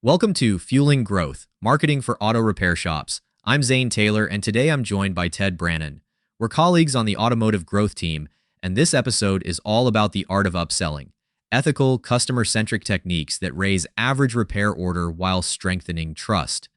Welcome to Fueling Growth, Marketing for Auto Repair Shops. I'm Zane Taylor, and today I'm joined by Ted Brannon. We're colleagues on the automotive growth team, and this episode is all about the art of upselling, ethical, customer-centric techniques that raise average repair order while strengthening trust.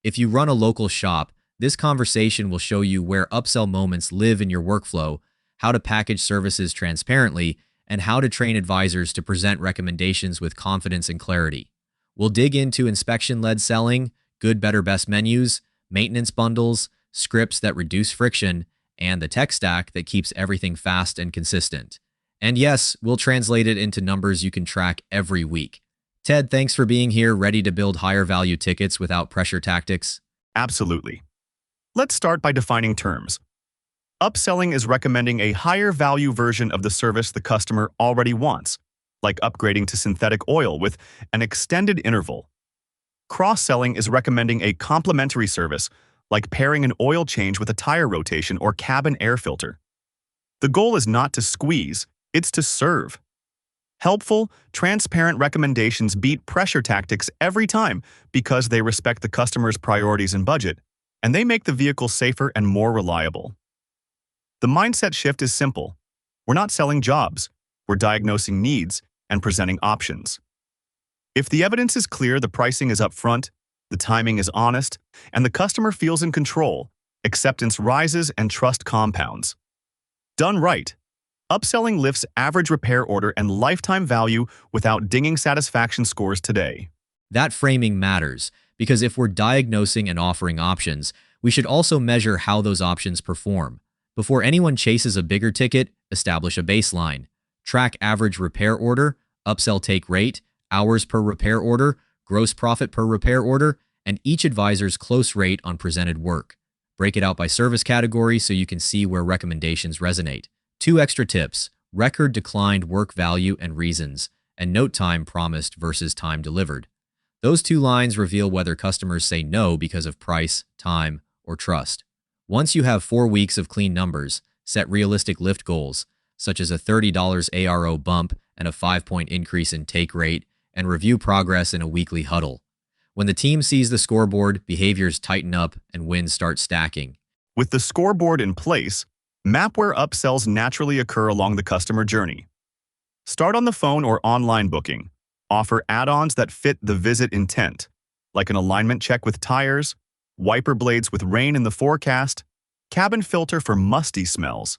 If you run a local shop, this conversation will show you where upsell moments live in your workflow, how to package services transparently, and how to train advisors to present recommendations with confidence and clarity. We'll dig into inspection-led selling, good, better, best menus, maintenance bundles, scripts that reduce friction, and the tech stack that keeps everything fast and consistent. And yes, we'll translate it into numbers you can track every week. Ted, thanks for being here, ready to build higher value tickets without pressure tactics. Absolutely. Let's start by defining terms. Upselling is recommending a higher value version of the service the customer already wants, like upgrading to synthetic oil with an extended interval. Cross-selling is recommending a complementary service, like pairing an oil change with a tire rotation or cabin air filter. The goal is not to squeeze, it's to serve. Helpful, transparent recommendations beat pressure tactics every time because they respect the customer's priorities and budget, and they make the vehicle safer and more reliable. The mindset shift is simple. We're not selling jobs, we're diagnosing needs and presenting options. If the evidence is clear, the pricing is upfront, the timing is honest, and the customer feels in control, acceptance rises and trust compounds. Done right, upselling lifts average repair order and lifetime value without dinging satisfaction scores today. That framing matters, because if we're diagnosing and offering options, we should also measure how those options perform. Before anyone chases a bigger ticket, establish a baseline. Track average repair order, upsell take rate, hours per repair order, gross profit per repair order, and each advisor's close rate on presented work. Break it out by service category so you can see where recommendations resonate. 2 extra tips: record declined work value and reasons, and note time promised versus time delivered. Those 2 lines reveal whether customers say no because of price, time, or trust. Once you have 4 weeks of clean numbers, set realistic lift goals, such as a $30 ARO bump and a 5-point increase in take rate, and review progress in a weekly huddle. When the team sees the scoreboard, behaviors tighten up and wins start stacking. With the scoreboard in place, map where upsells naturally occur along the customer journey. Start on the phone or online booking. Offer add-ons that fit the visit intent, like an alignment check with tires, wiper blades with rain in the forecast, cabin filter for musty smells.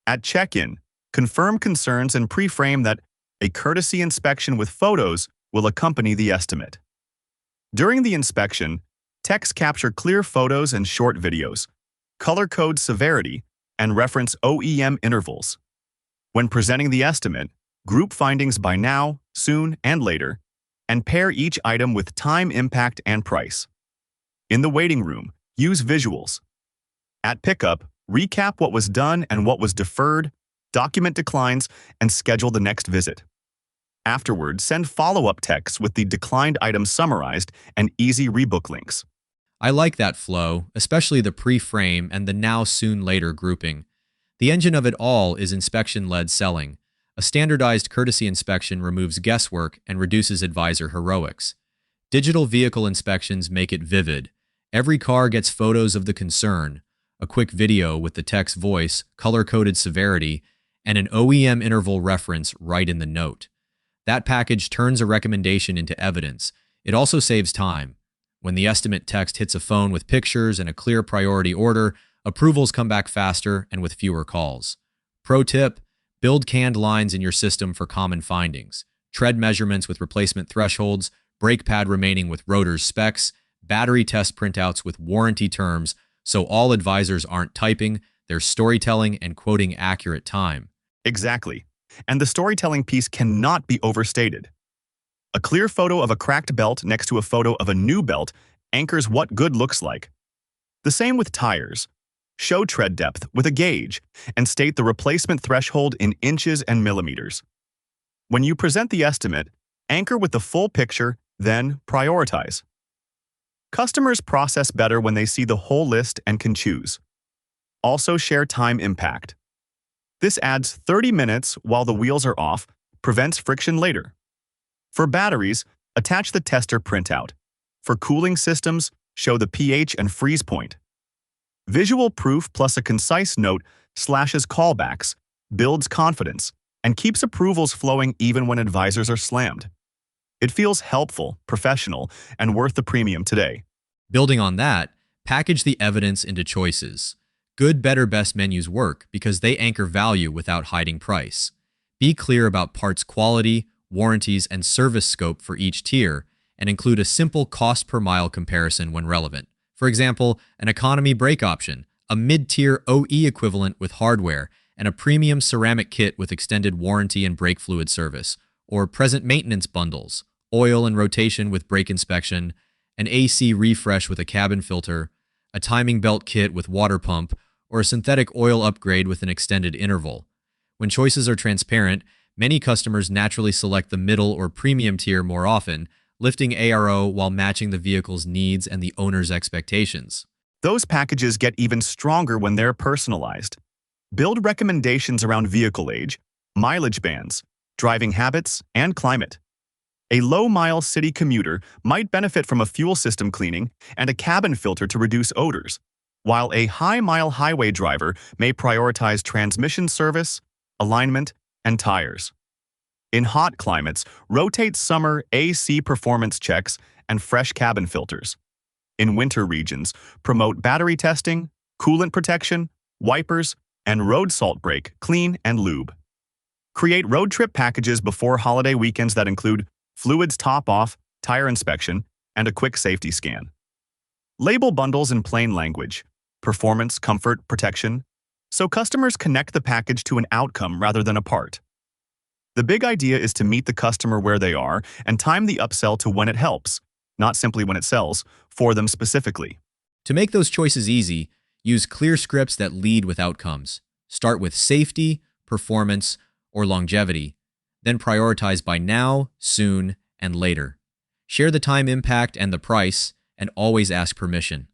At check-in, confirm concerns and pre-frame that a courtesy inspection with photos will accompany the estimate. During the inspection, text capture clear photos and short videos, color code severity, and reference OEM intervals. When presenting the estimate, group findings by now, soon, and later, and pair each item with time, impact, and price. In the waiting room, use visuals. At pickup, recap what was done and what was deferred, document declines, and schedule the next visit. Afterward, send follow-up texts with the declined items summarized and easy rebook links. I like that flow, especially the pre-frame and the now, soon, later grouping. The engine of it all is inspection-led selling. A standardized courtesy inspection removes guesswork and reduces advisor heroics. Digital vehicle inspections make it vivid. Every car gets photos of the concern, a quick video with the text voice, color-coded severity, and an OEM interval reference right in the note. That package turns a recommendation into evidence. It also saves time. When the estimate text hits a phone with pictures and a clear priority order, approvals come back faster and with fewer calls. Pro tip: build canned lines in your system for common findings. Tread measurements with replacement thresholds, brake pad remaining with rotors specs, battery test printouts with warranty terms, so all advisors aren't typing, they're storytelling and quoting accurate time. Exactly. And the storytelling piece cannot be overstated. A clear photo of a cracked belt next to a photo of a new belt anchors what good looks like. The same with tires. Show tread depth with a gauge and state the replacement threshold in inches and millimeters. When you present the estimate, anchor with the full picture, then prioritize. Customers process better when they see the whole list and can choose. Also share time impact. This adds 30 minutes while the wheels are off, prevents friction later. For batteries, Attach the tester printout. For cooling systems, show the pH and freeze point. Visual proof plus a concise note slashes callbacks, builds confidence, and keeps approvals flowing even when advisors are slammed. It feels helpful, professional, and worth the premium today. Building on that, package the evidence into choices. Good, better, best menus work because they anchor value without hiding price. Be clear about parts quality, warranties, and service scope for each tier, and include a simple cost per mile comparison when relevant. For example, an economy brake option, a mid-tier OE equivalent with hardware, and a premium ceramic kit with extended warranty and brake fluid service, or present maintenance bundles, oil and rotation with brake inspection, an AC refresh with a cabin filter, a timing belt kit with water pump, or a synthetic oil upgrade with an extended interval. When choices are transparent, many customers naturally select the middle or premium tier more often, lifting ARO while matching the vehicle's needs and the owner's expectations. Those packages get even stronger when they're personalized. Build recommendations around vehicle age, mileage bands, driving habits, and climate. A low-mile city commuter might benefit from a fuel system cleaning and a cabin filter to reduce odors, while a high-mile highway driver may prioritize transmission service, alignment, and tires. In hot climates, rotate summer AC performance checks and fresh cabin filters. In winter regions, promote battery testing, coolant protection, wipers, and road salt brake, clean, and lube. Create road trip packages before holiday weekends that include fluids top-off, tire inspection, and a quick safety scan. Label bundles in plain language, performance, comfort, protection, so customers connect the package to an outcome rather than a part. The big idea is to meet the customer where they are and time the upsell to when it helps, not simply when it sells, for them specifically. To make those choices easy, use clear scripts that lead with outcomes. Start with safety, performance, or longevity, then prioritize by now, soon, and later. Share the time impact and the price, and always ask permission.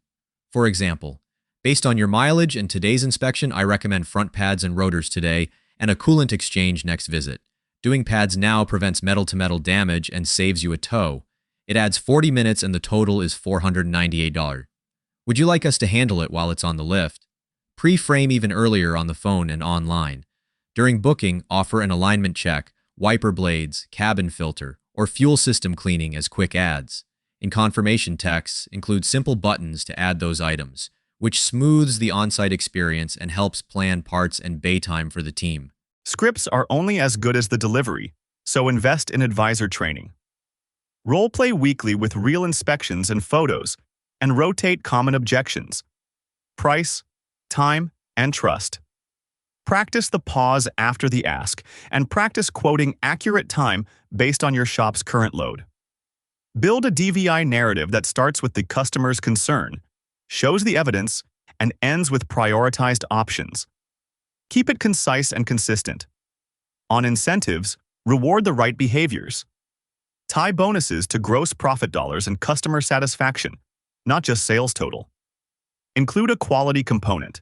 For example, based on your mileage and today's inspection, I recommend front pads and rotors today and a coolant exchange next visit. Doing pads now prevents metal-to-metal damage and saves you a tow. It adds 40 minutes and the total is $498. Would you like us to handle it while it's on the lift? Pre-frame even earlier on the phone and online. During booking, offer an alignment check, wiper blades, cabin filter, or fuel system cleaning as quick adds. In confirmation texts, include simple buttons to add those items, which smooths the on-site experience and helps plan parts and bay time for the team. Scripts are only as good as the delivery, so invest in advisor training. Role-play weekly with real inspections and photos, and rotate common objections. Price, time, and trust. Practice the pause after the ask, and practice quoting accurate time based on your shop's current load. Build a DVI narrative that starts with the customer's concern, shows the evidence, and ends with prioritized options. Keep it concise and consistent. On incentives, reward the right behaviors. Tie bonuses to gross profit dollars and customer satisfaction, not just sales total. Include a quality component,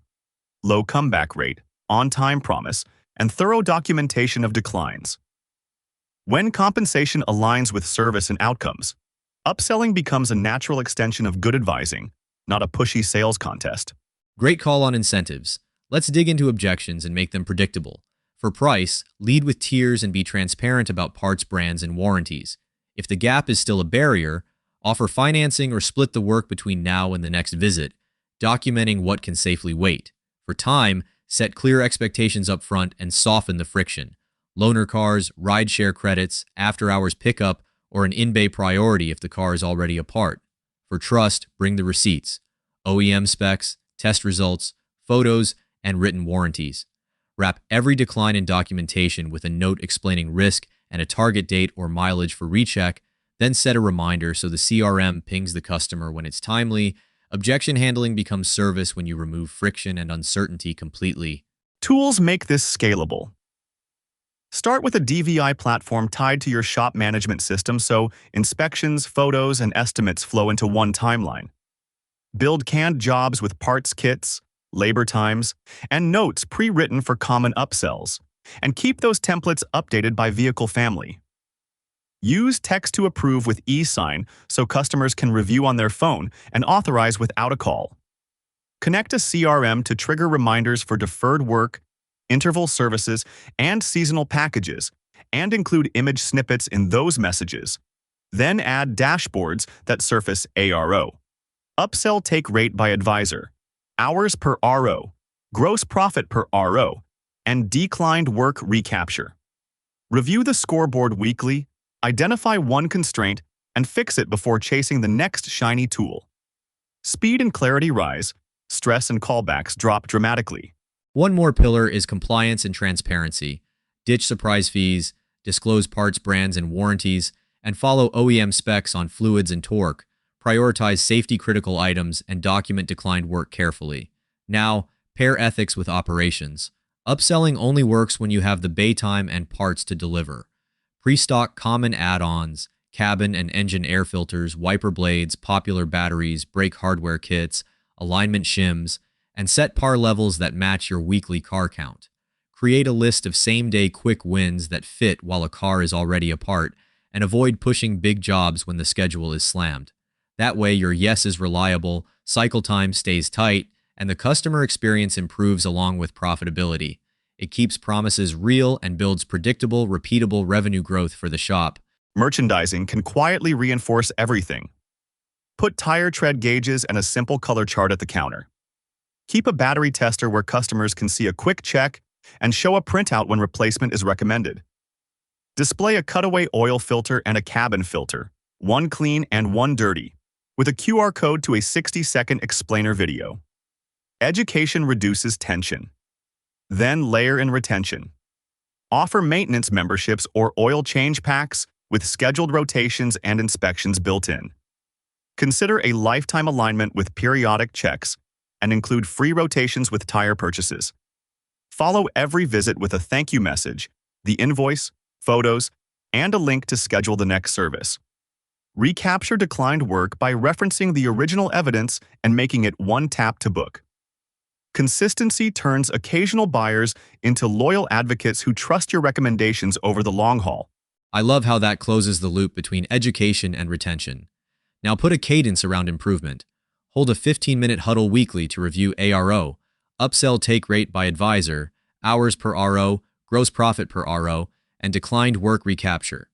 low comeback rate, on-time promise, and thorough documentation of declines. When compensation aligns with service and outcomes, upselling becomes a natural extension of good advising, not a pushy sales contest. Great call on incentives. Let's dig into objections and make them predictable. For price, lead with tiers and be transparent about parts, brands, and warranties. If the gap is still a barrier, offer financing or split the work between now and the next visit, documenting what can safely wait. For time, set clear expectations up front and soften the friction. Loaner cars, rideshare credits, after-hours pickup, or an in-bay priority if the car is already apart. For trust, bring the receipts, OEM specs, test results, photos, and written warranties. Wrap every decline in documentation with a note explaining risk and a target date or mileage for recheck, then set a reminder so the CRM pings the customer when it's timely. Objection handling becomes service when you remove friction and uncertainty completely. Tools make this scalable. Start with a DVI platform tied to your shop management system so inspections, photos, and estimates flow into one timeline. Build canned jobs with parts kits, labor times, and notes pre-written for common upsells, and keep those templates updated by vehicle family. Use text to approve with e-sign so customers can review on their phone and authorize without a call. Connect a CRM to trigger reminders for deferred work, interval services, and seasonal packages, and include image snippets in those messages. Then add dashboards that surface ARO, upsell take rate by advisor, hours per RO, gross profit per RO, and declined work recapture. Review the scoreboard weekly, identify one constraint, and fix it before chasing the next shiny tool. Speed and clarity rise, stress and callbacks drop dramatically. One more pillar is compliance and transparency. Ditch surprise fees, disclose parts, brands, and warranties, and follow OEM specs on fluids and torque. Prioritize safety-critical items and document declined work carefully. Now, pair ethics with operations. Upselling only works when you have the bay time and parts to deliver. Pre-stock common add-ons, cabin and engine air filters, wiper blades, popular batteries, brake hardware kits, alignment shims, and set par levels that match your weekly car count. Create a list of same-day quick wins that fit while a car is already apart, and avoid pushing big jobs when the schedule is slammed. That way, your yes is reliable, cycle time stays tight, and the customer experience improves along with profitability. It keeps promises real and builds predictable, repeatable revenue growth for the shop. Merchandising can quietly reinforce everything. Put tire tread gauges and a simple color chart at the counter. Keep a battery tester where customers can see a quick check and show a printout when replacement is recommended. Display a cutaway oil filter and a cabin filter, one clean and one dirty, with a QR code to a 60-second explainer video. Education reduces tension. Then layer in retention. Offer maintenance memberships or oil change packs with scheduled rotations and inspections built in. Consider a lifetime alignment with periodic checks and include free rotations with tire purchases. Follow every visit with a thank you message, the invoice, photos, and a link to schedule the next service. Recapture declined work by referencing the original evidence and making it one tap to book. Consistency turns occasional buyers into loyal advocates who trust your recommendations over the long haul. I love how that closes the loop between education and retention. Now put a cadence around improvement. Hold a 15-minute huddle weekly to review ARO, upsell take rate by advisor, hours per RO, gross profit per RO, and declined work recapture.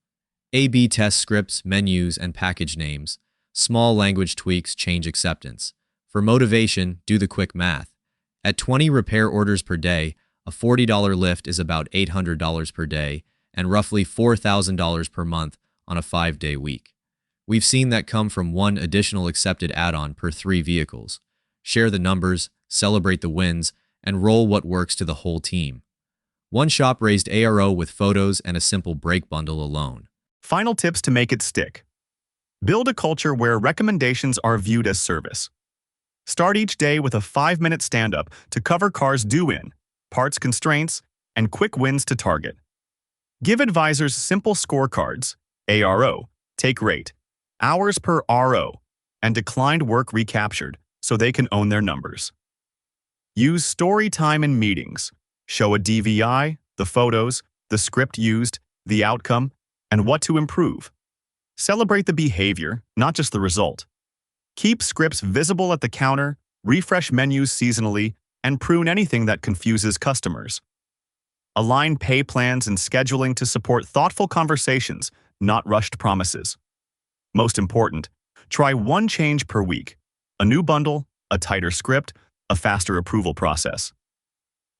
A/B test scripts, menus, and package names. Small language tweaks change acceptance. For motivation, do the quick math. At 20 repair orders per day, a $40 lift is about $800 per day and roughly $4,000 per month on a 5-day week. We've seen that come from one additional accepted add-on per 3 vehicles. Share the numbers, celebrate the wins, and roll what works to the whole team. One shop raised ARO with photos and a simple brake bundle alone. Final tips to make it stick. Build a culture where recommendations are viewed as service. Start each day with a 5-minute stand-up to cover cars due in, parts constraints, and quick wins to target. Give advisors simple scorecards, ARO, take rate, hours per RO, and declined work recaptured so they can own their numbers. Use story time in meetings. Show a DVI, the photos, the script used, the outcome, and what to improve. Celebrate the behavior, not just the result. Keep scripts visible at the counter, refresh menus seasonally, and prune anything that confuses customers. Align pay plans and scheduling to support thoughtful conversations, not rushed promises. Most important, try one change per week: a new bundle, a tighter script, a faster approval process.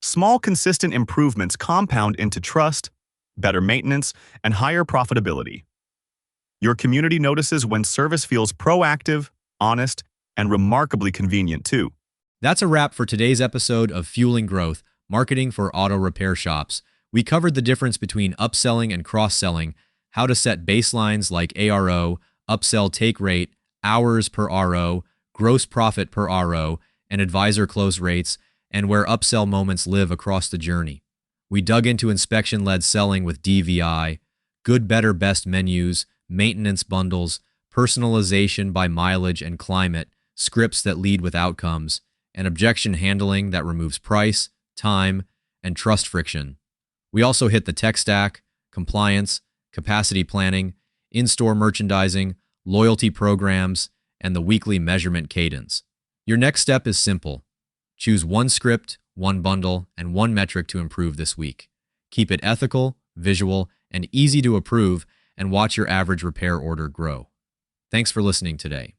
Small, consistent improvements compound into trust, better maintenance, and higher profitability. Your community notices when service feels proactive, honest, and remarkably convenient too. That's a wrap for today's episode of Fueling Growth, Marketing for Auto Repair Shops. We covered the difference between upselling and cross-selling, how to set baselines like ARO, upsell take rate, hours per RO, gross profit per RO, and advisor close rates, and where upsell moments live across the journey. We dug into inspection-led selling with DVI, good, better, best menus, maintenance bundles, personalization by mileage and climate, scripts that lead with outcomes, and objection handling that removes price, time, and trust friction. We also hit the tech stack, compliance, capacity planning, in-store merchandising, loyalty programs, and the weekly measurement cadence. Your next step is simple. Choose one script, one bundle, and one metric to improve this week. Keep it ethical, visual, and easy to approve, and watch your average repair order grow. Thanks for listening today.